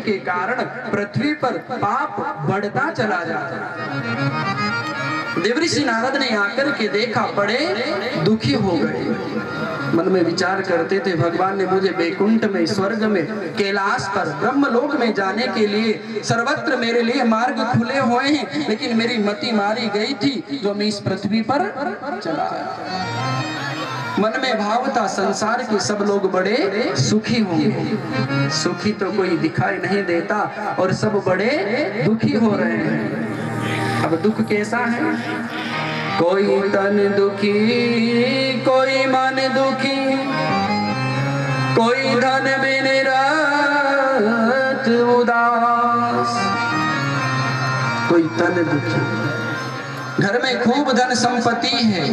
के कारण पृथ्वी पर पाप बढ़ता चला जाता। देवर्षि नारद ने आकर के देखा, बड़े दुखी हो गए। मन में विचार करते थे, भगवान ने मुझे वैकुंठ में, स्वर्ग में, कैलाश पर, ब्रह्मलोक में जाने के लिए सर्वत्र मेरे लिए मार्ग खुले हुए हैं, लेकिन मेरी मति मारी गई थी जो मैं इस पृथ्वी पर चला आया। मन में भाव था, संसार के सब लोग बड़े सुखी होंगे, सुखी तो कोई दिखाई नहीं देता और सब बड़े दुखी हो रहे हैं। अब दुख कैसा है? कोई तन दुखी, कोई मन दुखी, कोई धन बिन रात उदास। कोई तन दुखी, घर में खूब धन संपत्ति है,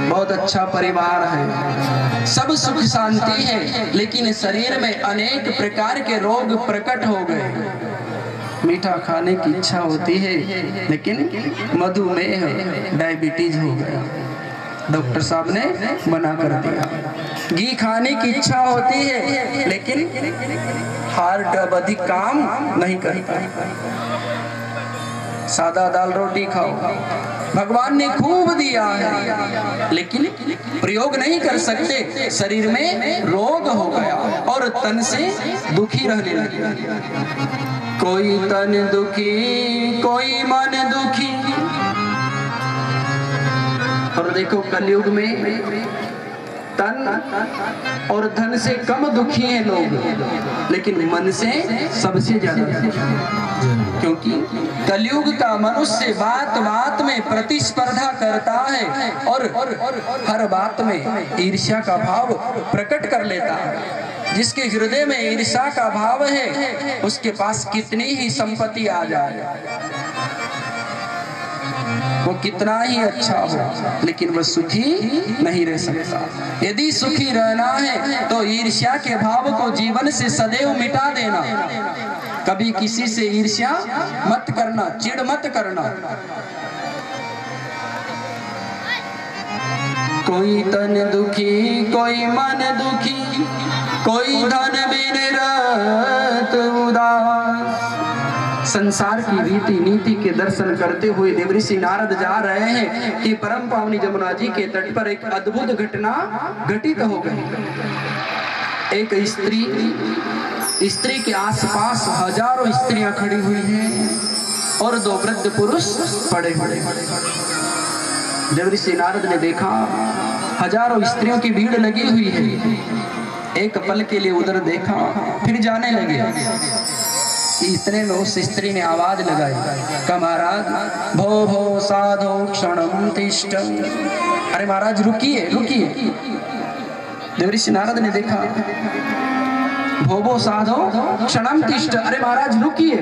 बहुत अच्छा परिवार है, सब सुख शांति है, लेकिन शरीर में अनेक प्रकार के रोग प्रकट हो गए। मीठा खाने की इच्छा होती है, लेकिन मधुमेह, डायबिटीज हो गया, डॉक्टर साहब ने मना कर दिया। घी खाने की इच्छा होती है, लेकिन हार्ट अब अधिक काम नहीं करता। सादा दाल रोटी खाओ, भगवान ने खूब दिया है, लेकिन प्रयोग नहीं कर सकते, शरीर में रोग हो गया और तन से दुखी रहने लगे। कोई तन दुखी, कोई मन दुखी। और देखो कलयुग में तन और धन से कम दुखी हैं लोग, लेकिन मन से सबसे ज्यादा दुखी, क्योंकि कलयुग का मनुष्य बात बात में प्रतिस्पर्धा करता है और हर बात में ईर्ष्या का भाव प्रकट कर लेता है। जिसके हृदय में ईर्ष्या का भाव है, उसके पास कितनी ही संपत्ति आ जाए, वो कितना ही अच्छा हो, लेकिन वह सुखी नहीं रह सकता। यदि सुखी रहना है तो ईर्ष्या के भाव को जीवन से सदैव मिटा देना। कभी किसी से ईर्ष्या मत करना, चिढ़ मत करना। कोई तन दुखी, कोई मन दुखी, कोई धन बिन रात उदास। संसार की रीति नीति के दर्शन करते हुए देवर्षि नारद जा रहे हैं कि परम पावनी जमुना जी के तट पर एक अद्भुत घटना घटित हो गई। एक स्त्री के आसपास हजारों स्त्रियां खड़ी हुई हैं और दो वृद्ध पुरुष पड़े हुए। देवर्षि नारद ने देखा हजारों स्त्रियों की भीड़ लगी हुई है। एक पल के लिए उधर देखा, फिर जाने लगे। इतने में उस स्त्री ने आवाज लगाई, का महाराज भो भो साधो क्षणम तिष्ठ। अरे महाराज रुकिए रुकिए। देवर्षि नारद ने देखा, भो भो साधो क्षणम तिष्ठ, अरे महाराज रुकिए।